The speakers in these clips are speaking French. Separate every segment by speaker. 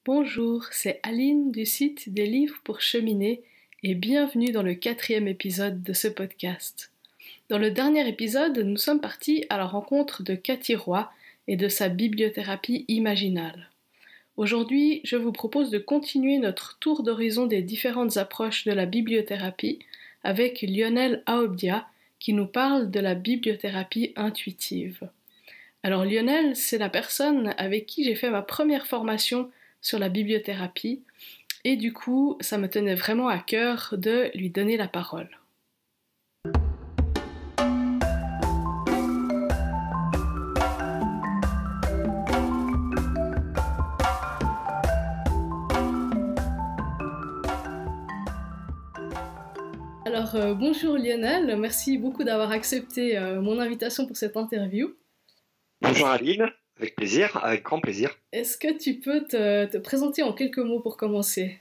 Speaker 1: Bonjour, c'est Aline du site des livres pour cheminer et bienvenue dans le 4e épisode de ce podcast. Dans le dernier épisode, nous sommes partis à la rencontre de Cathy Roy et de sa bibliothérapie imaginale. Aujourd'hui, je vous propose de continuer notre tour d'horizon des différentes approches de la bibliothérapie avec Lionel Aobdia qui nous parle de la bibliothérapie intuitive. Alors Lionel, c'est la personne avec qui j'ai fait ma première formation sur la bibliothérapie et du coup, ça me tenait vraiment à cœur de lui donner la parole. Alors bonjour Lionel, merci beaucoup d'avoir accepté mon invitation pour cette interview.
Speaker 2: Bonjour Aline, avec plaisir, avec grand plaisir.
Speaker 1: Est-ce que tu peux te présenter en quelques mots pour commencer?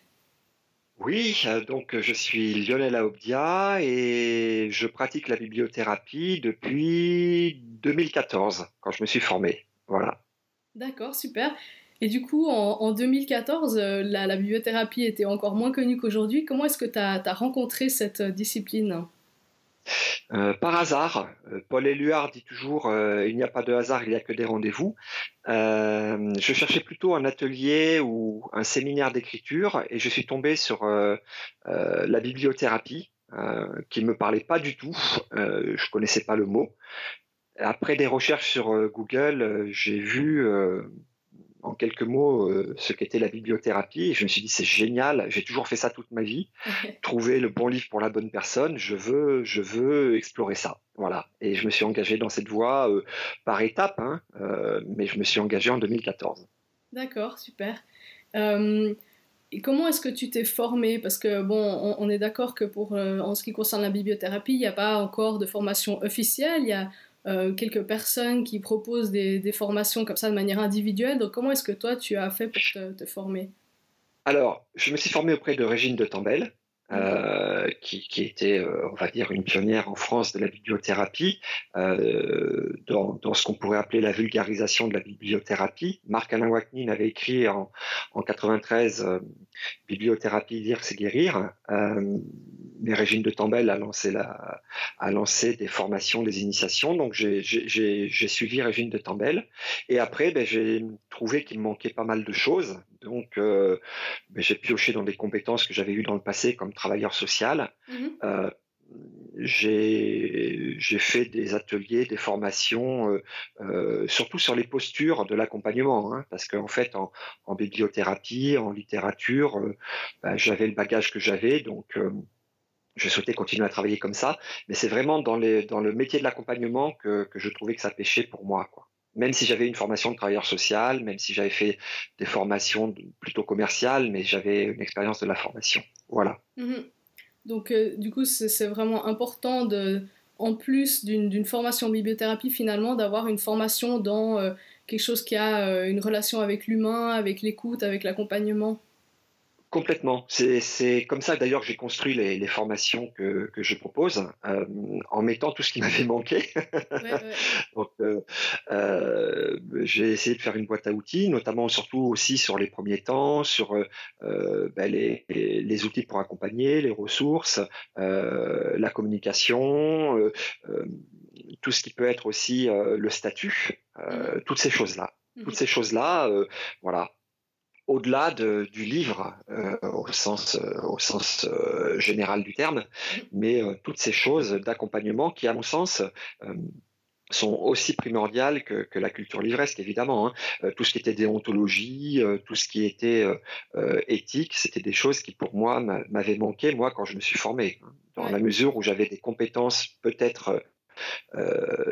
Speaker 2: Oui, donc je suis Lionel Aobdia et je pratique la bibliothérapie depuis 2014, quand je me suis formé. Voilà.
Speaker 1: D'accord, super. Et du coup, en 2014, la bibliothérapie était encore moins connue qu'aujourd'hui. Comment est-ce que tu as rencontré cette discipline?
Speaker 2: Par hasard, Paul Éluard dit toujours il n'y a pas de hasard, il n'y a que des rendez-vous. Je cherchais plutôt un atelier ou un séminaire d'écriture et je suis tombé sur la bibliothérapie qui me parlait pas du tout. Je connaissais pas le mot. Après des recherches sur Google, j'ai vu en quelques mots ce qu'était la bibliothérapie et je me suis dit c'est génial, j'ai toujours fait ça toute ma vie, trouver le bon livre pour la bonne personne, je veux explorer ça. Voilà. Et je me suis engagé dans cette voie par étapes, hein, mais je me suis engagé en 2014.
Speaker 1: D'accord, super. Et comment est-ce que tu t'es formé? Parce que bon, on est d'accord que en ce qui concerne la bibliothérapie, il n'y a pas encore de formation officielle. Il y a quelques personnes qui proposent des formations comme ça de manière individuelle. Donc comment est-ce que toi tu as fait pour te former?
Speaker 2: Alors, je me suis formé auprès de Régine de Tambel,
Speaker 1: Mhm.
Speaker 2: qui était, on va dire, une pionnière en France de la bibliothérapie, dans ce qu'on pourrait appeler la vulgarisation de la bibliothérapie. Marc-Alain Waknin avait écrit en 93 Bibliothérapie, lire, c'est guérir. Mais Régine de Tambel a lancé des formations, des initiations. Donc j'ai suivi Régine de Tambel. Et après, j'ai trouvé qu'il me manquait pas mal de choses. Donc j'ai pioché dans des compétences que j'avais eues dans le passé comme travailleur social.
Speaker 1: Mhm.
Speaker 2: Euh, j'ai fait des ateliers, des formations, surtout sur les postures de l'accompagnement, hein, parce qu'en fait, en bibliothérapie, en littérature, j'avais le bagage que j'avais, donc je souhaitais continuer à travailler comme ça. Mais c'est vraiment dans le métier de l'accompagnement que je trouvais que ça pêchait pour moi, quoi. Même si j'avais une formation de travailleur social, même si j'avais fait des formations plutôt commerciales, mais j'avais une expérience de la formation. Voilà.
Speaker 1: Mhm. Donc, du coup, c'est vraiment important en plus d'une formation en bibliothérapie, finalement, d'avoir une formation dans quelque chose qui a une relation avec l'humain, avec l'écoute, avec l'accompagnement.
Speaker 2: Complètement. C'est comme ça d'ailleurs que j'ai construit les formations que je propose, en mettant tout ce qui m'avait manqué.
Speaker 1: Ouais, ouais.
Speaker 2: Donc, j'ai essayé de faire une boîte à outils, notamment surtout aussi sur les premiers temps, sur les outils pour accompagner, les ressources, la communication, tout ce qui peut être aussi le statut,
Speaker 1: Mhm,
Speaker 2: toutes ces choses-là. Toutes
Speaker 1: mhm.
Speaker 2: ces choses-là, voilà, au-delà du livre au sens général du terme,
Speaker 1: Mhm.
Speaker 2: mais toutes ces choses d'accompagnement qui, à mon sens, euh, sont aussi primordiales que la culture livresque, évidemment, hein. Tout ce qui était déontologie, tout ce qui était éthique, c'était des choses qui, pour moi, m'avaient manqué, moi, quand je me suis formé, hein, dans la
Speaker 1: Ouais.
Speaker 2: mesure où j'avais des compétences peut-être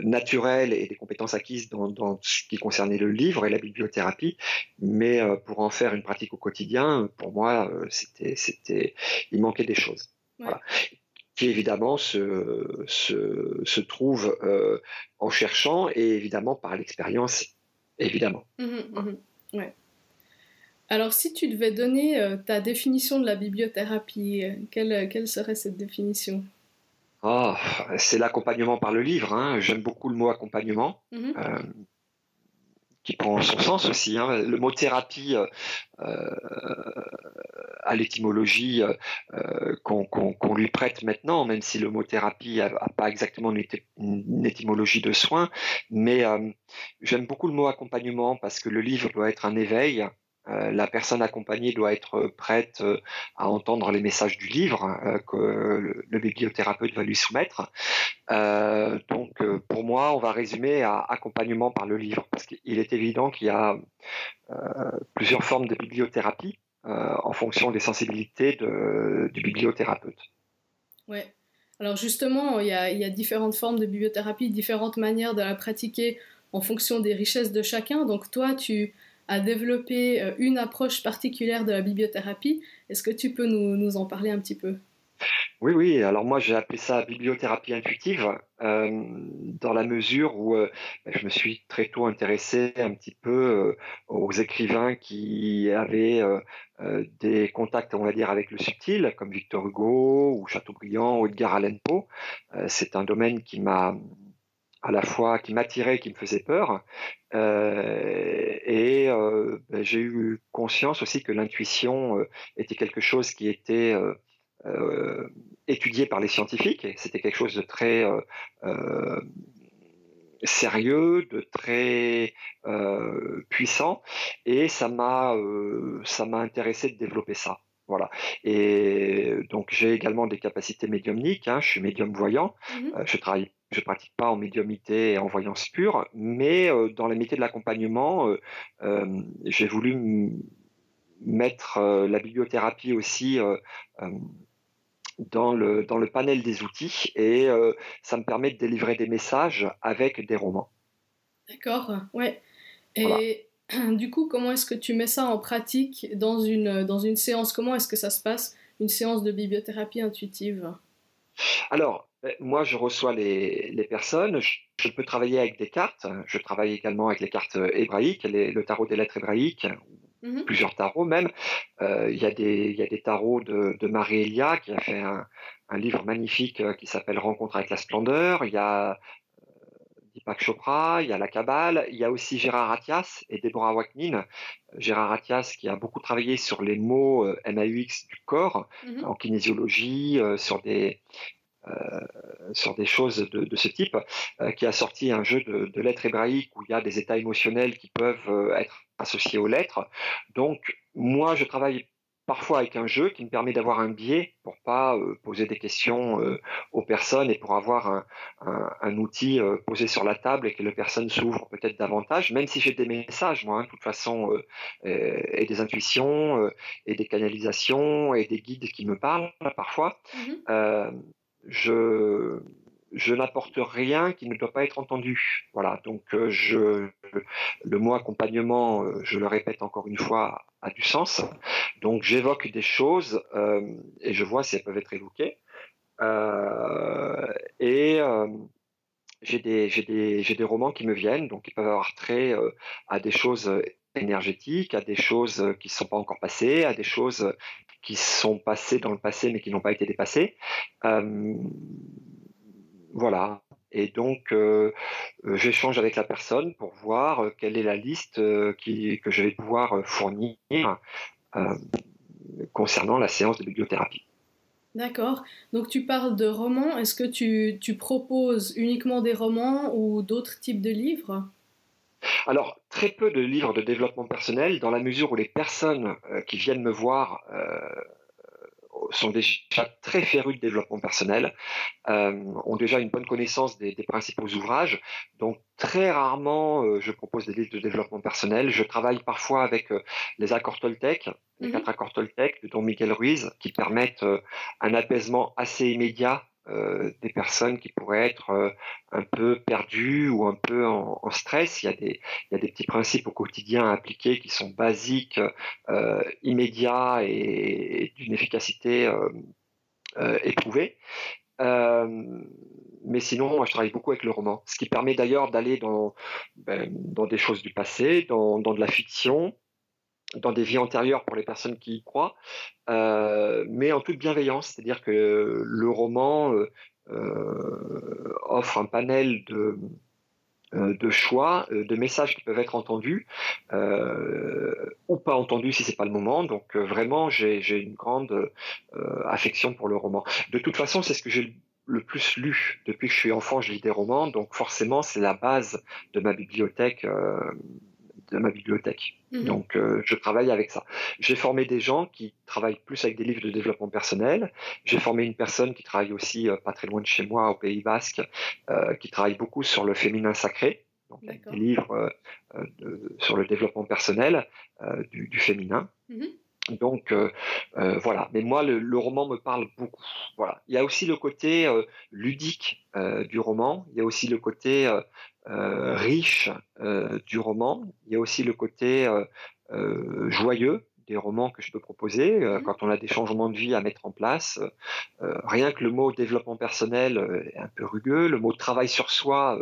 Speaker 2: naturelles et des compétences acquises dans ce qui concernait le livre et la bibliothérapie, mais pour en faire une pratique au quotidien, pour moi, il manquait des choses.
Speaker 1: Ouais.
Speaker 2: Voilà. Qui évidemment se trouve en cherchant et évidemment par l'expérience, évidemment.
Speaker 1: Mhm, mhm. Ouais. Alors, si tu devais donner ta définition de la bibliothérapie, quelle serait cette définition?
Speaker 2: Ah, c'est l'accompagnement par le livre, hein. J'aime beaucoup le mot accompagnement.
Speaker 1: Mhm,
Speaker 2: Euh, qui prend son sens aussi, hein. Le mot thérapie à l'étymologie qu'on lui prête maintenant, même si le mot thérapie n'a pas exactement une étymologie de soins, mais j'aime beaucoup le mot accompagnement parce que le livre doit être un éveil. La personne accompagnée doit être prête à entendre les messages du livre que le bibliothérapeute va lui soumettre. Donc, pour moi, on va résumer à accompagnement par le livre, parce qu'il est évident qu'il y a plusieurs formes de bibliothérapie en fonction des sensibilités du bibliothérapeute.
Speaker 1: Ouais. Alors justement, il y a différentes formes de bibliothérapie, différentes manières de la pratiquer en fonction des richesses de chacun. Donc toi, tu as développé une approche particulière de la bibliothérapie. Est-ce que tu peux nous en parler un petit peu?
Speaker 2: Oui, oui, alors moi j'ai appelé ça bibliothérapie intuitive, dans la mesure où je me suis très tôt intéressé un petit peu aux écrivains qui avaient des contacts, on va dire, avec le subtil, comme Victor Hugo ou Chateaubriand ou Edgar Allan Poe. C'est un domaine qui m'a à la fois qui m'attirait et qui me faisait peur. J'ai eu conscience aussi que l'intuition était quelque chose qui était euh, étudié par les scientifiques, et c'était quelque chose de très euh, sérieux, de très puissant, et ça m'a intéressé de développer ça. Voilà. Et donc j'ai également des capacités médiumniques, hein, je suis médium voyant,
Speaker 1: Mhm.
Speaker 2: je pratique pas en médiumnité et en voyance pure, mais dans les métiers de l'accompagnement, j'ai voulu mettre la bibliothérapie aussi dans le panel des outils, et ça me permet de délivrer des messages avec des romans.
Speaker 1: D'accord, ouais.
Speaker 2: Voilà.
Speaker 1: Et du coup, comment est-ce que tu mets ça en pratique dans une séance? Comment est-ce que ça se passe, une séance de bibliothérapie intuitive?
Speaker 2: Alors, moi, je reçois les personnes, je peux travailler avec des cartes, je travaille également avec les cartes hébraïques, le tarot des lettres hébraïques,
Speaker 1: Mhm.
Speaker 2: plusieurs tarots même. Il y a des tarots de Marie-Elia qui a fait un livre magnifique qui s'appelle Rencontre avec la splendeur. Il y a Deepak Chopra, il y a la Kabbale, il y a aussi Gérard Athias et Deborah Waknin. Gérard Athias qui a beaucoup travaillé sur les mots MAUX du corps,
Speaker 1: Mhm.
Speaker 2: en kinésiologie, sur des choses de ce type, qui a sorti un jeu de lettres hébraïques où il y a des états émotionnels qui peuvent être associés aux lettres. Donc, moi, je travaille parfois avec un jeu qui me permet d'avoir un biais pour pas poser des questions aux personnes, et pour avoir un outil posé sur la table et que les personnes s'ouvrent peut-être davantage, même si j'ai des messages, moi, hein, de toute façon, et des intuitions, et des canalisations, et des guides qui me parlent parfois.
Speaker 1: Mhm.
Speaker 2: Euh, je, je n'apporte rien qui ne doit pas être entendu. Voilà, donc le mot accompagnement, je le répète encore une fois, a du sens. Donc j'évoque des choses et je vois si elles peuvent être évoquées. Euh, et j'ai des romans qui me viennent, donc ils peuvent avoir trait à des choses énergétiques, à des choses qui ne sont pas encore passées, à des choses qui sont passées dans le passé mais qui n'ont pas été dépassées. Euh, voilà. Et donc, j'échange avec la personne pour voir quelle est la liste que je vais pouvoir fournir euh, concernant la séance de bibliothérapie.
Speaker 1: D'accord. Donc tu parles de romans. Est-ce que tu proposes uniquement des romans ou d'autres types de livres?
Speaker 2: Alors, très peu de livres de développement personnel, dans la mesure où les personnes qui viennent me voir sont déjà très férus de développement personnel, ont déjà une bonne connaissance des principaux ouvrages. Donc très rarement, je propose des livres de développement personnel. Je travaille parfois avec les accords Toltec, les 4
Speaker 1: Mhm.
Speaker 2: accords Toltec de Don Miguel Ruiz, qui permettent un apaisement assez immédiat des personnes qui pourraient être un peu perdues ou un peu en stress. Il y a des petits principes au quotidien à appliquer qui sont basiques, immédiats et d'une efficacité éprouvée. Euh, mais sinon, moi, je travaille beaucoup avec le roman, ce qui permet d'ailleurs d'aller dans des choses du passé, dans de la fiction, dans des vies antérieures pour les personnes qui y croient, mais en toute bienveillance. C'est-à-dire que le roman offre un panel de choix, de messages qui peuvent être entendus ou pas entendus si c'est pas le moment. Donc vraiment, j'ai une grande affection pour le roman. De toute façon, c'est ce que j'ai le plus lu depuis que je suis enfant. Je lis des romans, donc forcément, c'est la base de ma bibliothèque.
Speaker 1: Mhm.
Speaker 2: Donc, je travaille avec ça. J'ai formé des gens qui travaillent plus avec des livres de développement personnel. J'ai formé une personne qui travaille aussi pas très loin de chez moi, au Pays Basque, qui travaille beaucoup sur le féminin sacré, donc avec des
Speaker 1: D'accord.
Speaker 2: livres sur le développement personnel du féminin.
Speaker 1: Mhm.
Speaker 2: Donc voilà, mais moi le roman me parle beaucoup. Voilà, il y a aussi le côté ludique du roman, il y a aussi le côté riche du roman, il y a aussi le côté joyeux des romans que je peux proposer
Speaker 1: Mhm.
Speaker 2: quand on a des changements de vie à mettre en place. Rien que le mot développement personnel est un peu rugueux, le mot travail sur soi,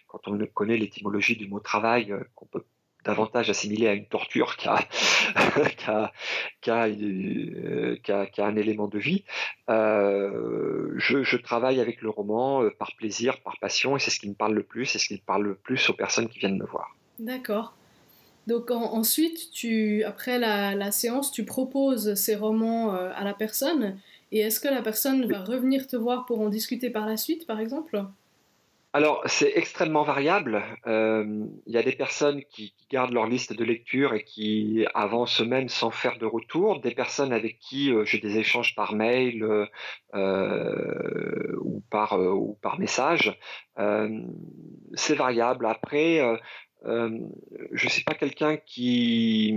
Speaker 2: quand on connaît l'étymologie du mot travail, qu'on peut davantage assimiler à une torture qu'à qu'à un élément de vie. Je travaille avec le roman par plaisir, par passion, et c'est ce qui me parle le plus, c'est ce qui parle le plus aux personnes qui viennent me voir.
Speaker 1: D'accord. Donc ensuite, après la séance, tu proposes ces romans à la personne, et est-ce que la personne va revenir te voir pour en discuter par la suite, par exemple?
Speaker 2: Alors, c'est extrêmement variable. Il y a des personnes qui gardent leur liste de lecture et qui avancent même sans faire de retour. Des personnes avec qui j'ai des échanges par mail ou par message. Euh, c'est variable. Après, euh, je ne suis pas quelqu'un qui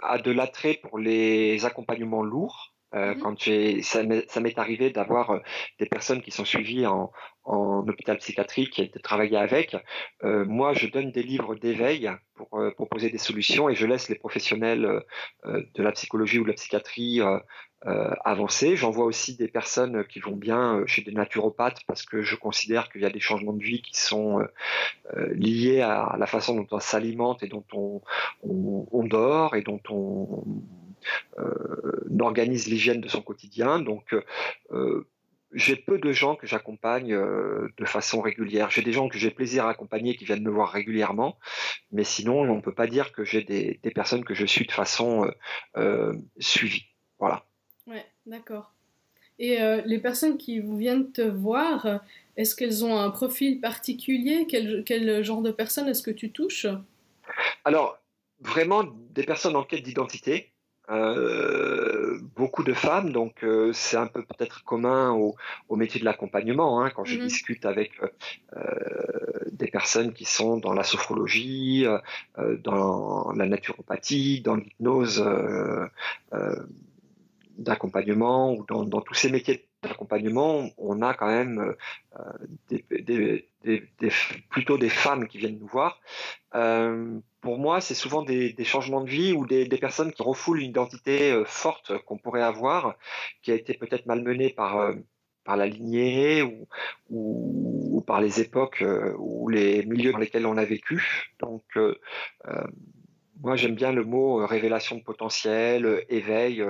Speaker 2: a de l'attrait pour les accompagnements lourds.
Speaker 1: Mhm.
Speaker 2: Ça m'est arrivé d'avoir des personnes qui sont suivies en hôpital psychiatrique et de travailler avec. Moi, je donne des livres d'éveil pour proposer des solutions et je laisse les professionnels de la psychologie ou de la psychiatrie avancer. J'en vois aussi des personnes qui vont bien chez des naturopathes parce que je considère qu'il y a des changements de vie qui sont liés à la façon dont on s'alimente et dont on dort et dont organise l'hygiène de son quotidien. Donc, j'ai peu de gens que j'accompagne de façon régulière. J'ai des gens que j'ai plaisir à accompagner qui viennent me voir régulièrement, mais sinon, on ne peut pas dire que j'ai des personnes que je suis de façon suivie. Voilà.
Speaker 1: Ouais, d'accord. Et les personnes qui viennent te voir, est-ce qu'elles ont un profil particulier? Quel genre de personnes est-ce que tu touches?
Speaker 2: Alors, vraiment des personnes en quête d'identité, beaucoup de femmes, donc c'est un peu peut-être commun au métier de l'accompagnement, hein, quand je
Speaker 1: Mhm.
Speaker 2: discute avec des personnes qui sont dans la sophrologie, dans la naturopathie, dans l'hypnose euh, d'accompagnement ou dans tous ces métiers d'accompagnement, on a quand même plutôt des femmes qui viennent nous voir. Pour moi, c'est souvent des changements de vie ou des personnes qui refoulent une identité forte qu'on pourrait avoir, qui a été peut-être malmenée par la lignée ou par les époques ou les milieux dans lesquels on a vécu. Donc, euh, moi, j'aime bien le mot révélation de potentiel, éveil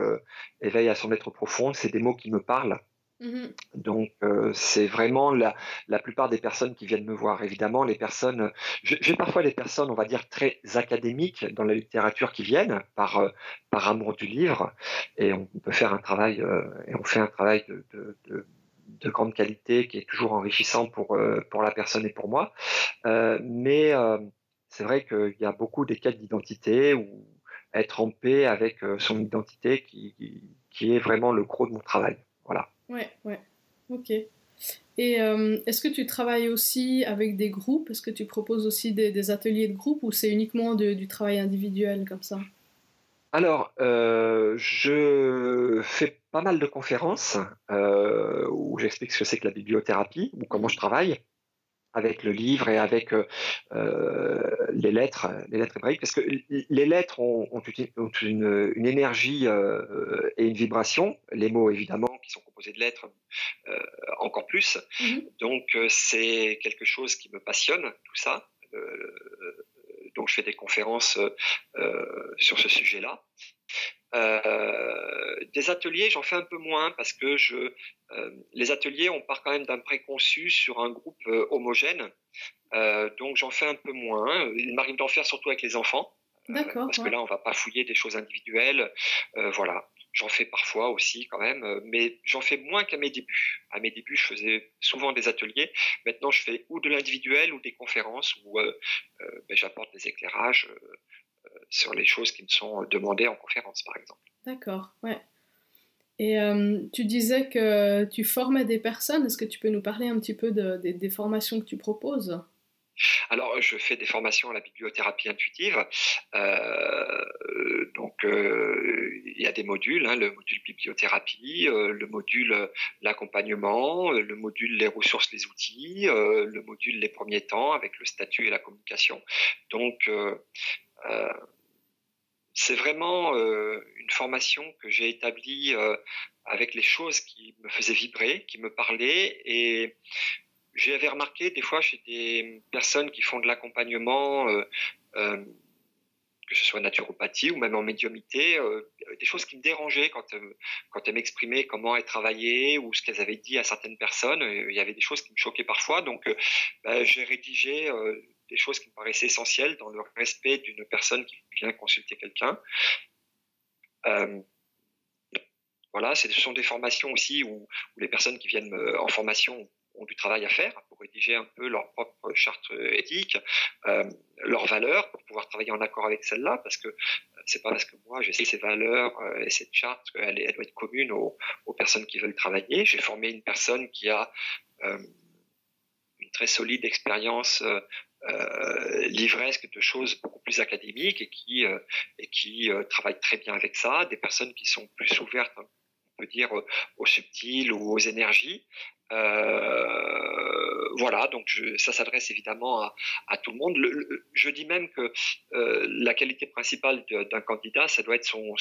Speaker 2: à son être profond. C'est des mots qui me parlent.
Speaker 1: Mhm.
Speaker 2: Donc, c'est vraiment la plupart des personnes qui viennent me voir. Évidemment, les personnes, j'ai parfois des personnes, on va dire, très académiques dans la littérature qui viennent par amour du livre, et on peut faire un travail, et on fait un travail de grande qualité qui est toujours enrichissant pour la personne et pour moi. Mais c'est vrai qu'il y a beaucoup des quêtes d'identité ou être en paix avec son identité qui est vraiment le gros de mon travail. Voilà.
Speaker 1: Ouais, ouais. Ok. Et est-ce que tu travailles aussi avec des groupes? Est-ce que tu proposes aussi des ateliers de groupe ou c'est uniquement du travail individuel comme ça?
Speaker 2: Alors, je fais pas mal de conférences où j'explique ce que c'est que la bibliothérapie ou comment je
Speaker 1: Mhm.
Speaker 2: travaille avec le livre et avec les lettres hébraïques, parce que les lettres ont une énergie et une vibration, les mots évidemment qui sont composés de lettres euh, encore plus.
Speaker 1: Mhm.
Speaker 2: Donc c'est quelque chose qui me passionne, tout ça, donc je fais des conférences sur ce sujet-là. Des ateliers, j'en fais un peu moins parce que les ateliers, on part quand même d'un préconçu sur un groupe homogène. Donc j'en fais un peu moins. Il m'arrive d'en faire surtout avec les enfants.
Speaker 1: D'accord,
Speaker 2: Parce que
Speaker 1: ouais.
Speaker 2: là, on va pas fouiller des choses individuelles. Voilà. J'en fais parfois aussi quand même, mais j'en fais moins qu'à mes débuts. À mes débuts, je faisais souvent des ateliers. Maintenant, je fais ou de l'individuel ou des conférences où j'apporte des éclairages sur les choses qui me sont demandées en conférence, par exemple.
Speaker 1: D'accord, ouais. Et tu disais que tu formais des personnes. Est-ce que tu peux nous parler un petit peu des formations que tu proposes?
Speaker 2: Alors, je fais des formations à la bibliothérapie intuitive. Il y a des modules, hein, le module bibliothérapie, le module l'accompagnement, le module les ressources, les outils, le module les premiers temps avec le statut et la communication. Donc, c'est vraiment une formation que j'ai établie avec les choses qui me faisaient vibrer, qui me parlaient. Et j'avais remarqué des fois chez des personnes qui font de l'accompagnement, que ce soit naturopathie ou même en médiumnité, des choses qui me dérangeaient quand elles m'exprimaient comment elles travaillaient ou ce qu'elles avaient dit à certaines personnes. Il y avait des choses qui me choquaient parfois. Donc, j'ai rédigé des choses qui me paraissaient essentielles dans le respect d'une personne qui vient consulter quelqu'un. Voilà, ce sont des formations aussi où les personnes qui viennent en formation ont du travail à faire pour rédiger un peu leur propre charte éthique, leurs valeurs, pour pouvoir travailler en accord avec celles-là, parce que c'est pas parce que moi j'ai ces valeurs et cette charte qu'elle doit être commune aux personnes qui veulent travailler. J'ai formé une personne qui a une très solide expérience livresque de choses beaucoup plus académiques et qui travaille très bien avec ça, des personnes qui sont plus ouvertes, on peut dire, au subtil ou aux énergies. Voilà, donc ça s'adresse évidemment à tout le monde. Je dis même que la qualité principale d'un candidat, ça doit être son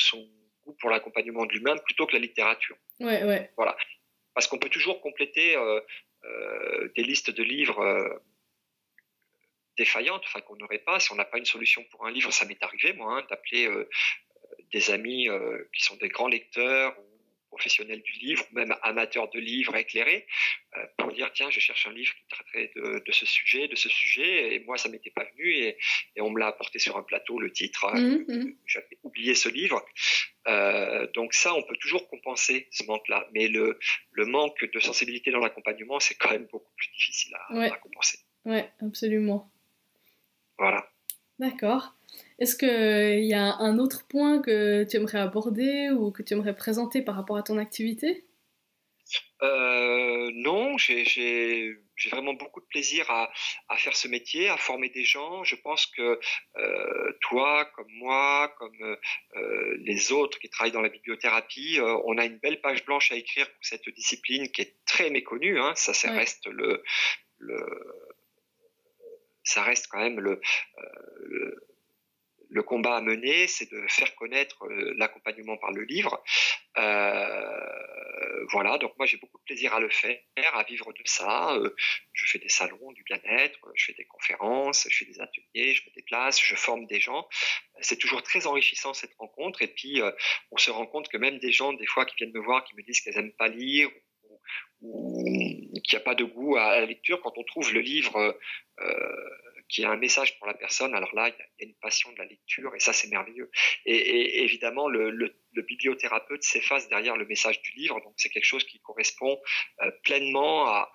Speaker 2: goût pour l'accompagnement de l'humain plutôt que la littérature.
Speaker 1: Ouais, ouais.
Speaker 2: Voilà, parce qu'on peut toujours compléter des listes de livres défaillantes, enfin qu'on n'aurait pas, si on n'a pas une solution pour un livre. Ça m'est arrivé, moi, hein, d'appeler des amis qui sont des grands lecteurs ou professionnels du livre, ou même amateurs de livres éclairés, pour dire tiens, je cherche un livre qui traiterait de ce sujet, et moi ça m'était pas venu, et on me l'a apporté sur un plateau, le titre, j'avais oublié ce livre. Donc ça, on peut toujours compenser ce manque-là, mais le manque de sensibilité dans l'accompagnement, c'est quand même beaucoup plus difficile à compenser.
Speaker 1: Ouais, absolument.
Speaker 2: Voilà.
Speaker 1: D'accord. Est-ce qu'il y a un autre point que tu aimerais aborder ou que tu aimerais présenter par rapport à ton activité?
Speaker 2: Non, j'ai vraiment beaucoup de plaisir à faire ce métier, à former des gens. Je pense que toi, comme moi, comme les autres qui travaillent dans la bibliothérapie, on a une belle page blanche à écrire pour cette discipline qui est très méconnue. Hein. Ça reste ça reste quand même le combat à mener, c'est de faire connaître l'accompagnement par le livre. Voilà, donc moi j'ai beaucoup de plaisir à le faire, à vivre de ça. Je fais des salons du bien-être, je fais des conférences, je fais des ateliers, je me déplace, je forme des gens. C'est toujours très enrichissant cette rencontre. Et puis on se rend compte que même des gens, des fois, qui viennent me voir, qui me disent qu'elles n'aiment pas lire ou qu'il n'y a pas de goût à la lecture, quand on trouve le livre qui a un message pour la personne, alors là, il y a une passion de la lecture, et ça, c'est merveilleux. Et évidemment, le bibliothérapeute s'efface derrière le message du livre, donc c'est quelque chose qui correspond pleinement à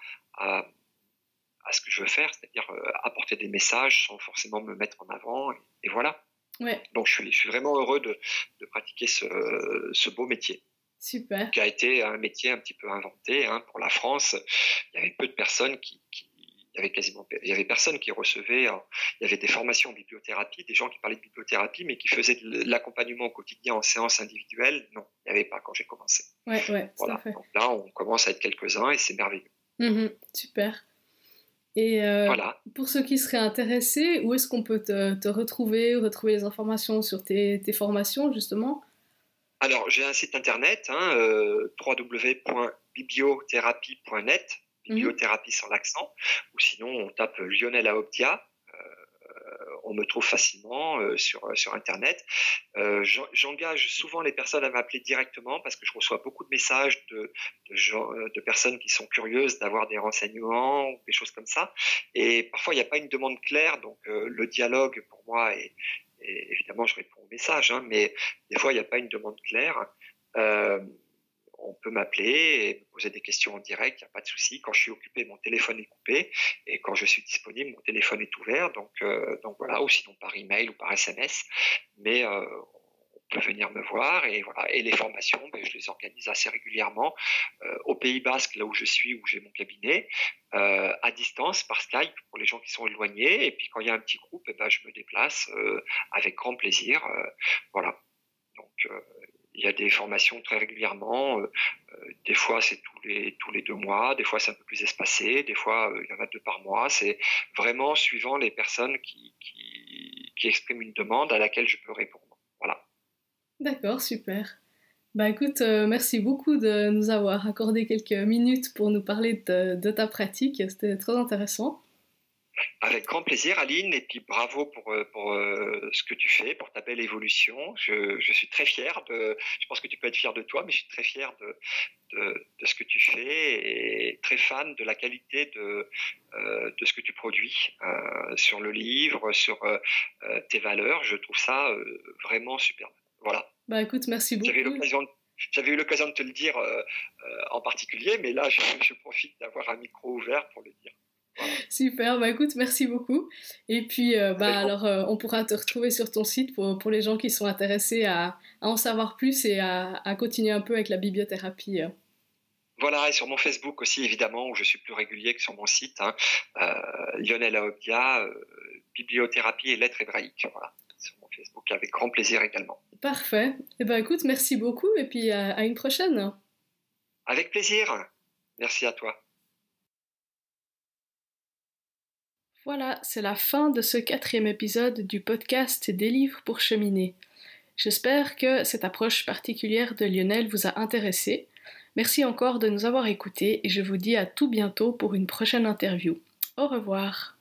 Speaker 2: ce que je veux faire, c'est-à-dire apporter des messages sans forcément me mettre en avant, et voilà.
Speaker 1: Ouais.
Speaker 2: Donc je suis vraiment heureux de pratiquer ce beau métier.
Speaker 1: Super.
Speaker 2: Qui a été un métier un petit peu inventé hein, pour la France. Il y avait peu de personnes il y avait personne qui recevait, il y avait des formations en bibliothérapie, des gens qui parlaient de bibliothérapie, mais qui faisaient de l'accompagnement au quotidien en séance individuelle. Non, il n'y avait pas quand j'ai commencé.
Speaker 1: Ouais,
Speaker 2: voilà.
Speaker 1: Tout à fait.
Speaker 2: Donc là, on commence à être quelques-uns et c'est merveilleux.
Speaker 1: Super. Et
Speaker 2: voilà.
Speaker 1: Pour ceux qui seraient intéressés, où est-ce qu'on peut te retrouver les informations sur tes formations, justement?
Speaker 2: Alors, j'ai un site internet, hein, www.bibliothérapie.net, bibliothérapie sans l'accent, ou sinon on tape Lionel Aobdia. on me trouve facilement sur Internet. J'engage souvent les personnes à m'appeler directement parce que je reçois beaucoup de messages de personnes qui sont curieuses d'avoir des renseignements ou des choses comme ça. Et parfois, il n'y a pas une demande claire, donc le dialogue pour moi et évidemment, je réponds aux messages, hein, mais des fois, il n'y a pas une demande claire. On peut m'appeler et me poser des questions en direct, il n'y a pas de souci. Quand je suis occupé, mon téléphone est coupé, et quand je suis disponible, mon téléphone est ouvert. Donc voilà, ou sinon par email ou par SMS. Mais on peut venir me voir, et voilà. Et les formations, je les organise assez régulièrement au Pays Basque, là où je suis, où j'ai mon cabinet, à distance par Skype pour les gens qui sont éloignés. Et puis quand il y a un petit groupe, je me déplace avec grand plaisir. Voilà. Donc il y a des formations très régulièrement. Des fois, c'est tous les 2 mois. Des fois, c'est un peu plus espacé. Des fois, il y en a 2 par mois. C'est vraiment suivant les personnes qui expriment une demande à laquelle je peux répondre. Voilà.
Speaker 1: D'accord, super. Écoute, merci beaucoup de nous avoir accordé quelques minutes pour nous parler de ta pratique. C'était très intéressant.
Speaker 2: Avec grand plaisir, Aline, et puis bravo pour ce que tu fais, pour ta belle évolution. Je suis très fier je pense que tu peux être fier de toi, mais je suis très fier de ce que tu fais, et très fan de la qualité de ce que tu produis sur le livre, sur tes valeurs. Je trouve ça vraiment superbe. Voilà.
Speaker 1: Écoute, merci beaucoup.
Speaker 2: J'avais eu l'occasion de te le dire en particulier, mais là, je profite d'avoir un micro ouvert pour le dire. Voilà.
Speaker 1: Super, écoute, merci beaucoup. Et puis, alors, on pourra te retrouver sur ton site pour les gens qui sont intéressés à en savoir plus et à continuer un peu avec la bibliothérapie.
Speaker 2: Voilà, et sur mon Facebook aussi, évidemment, où je suis plus régulier que sur mon site, hein, Lionel Aobia, bibliothérapie et lettres hébraïques. Voilà, sur mon Facebook, avec grand plaisir également.
Speaker 1: Parfait. Écoute, merci beaucoup, et puis à une prochaine.
Speaker 2: Avec plaisir. Merci à toi.
Speaker 1: Voilà, c'est la fin de ce 4e épisode du podcast des livres pour cheminer. J'espère que cette approche particulière de Lionel vous a intéressé. Merci encore de nous avoir écoutés, et je vous dis à tout bientôt pour une prochaine interview. Au revoir.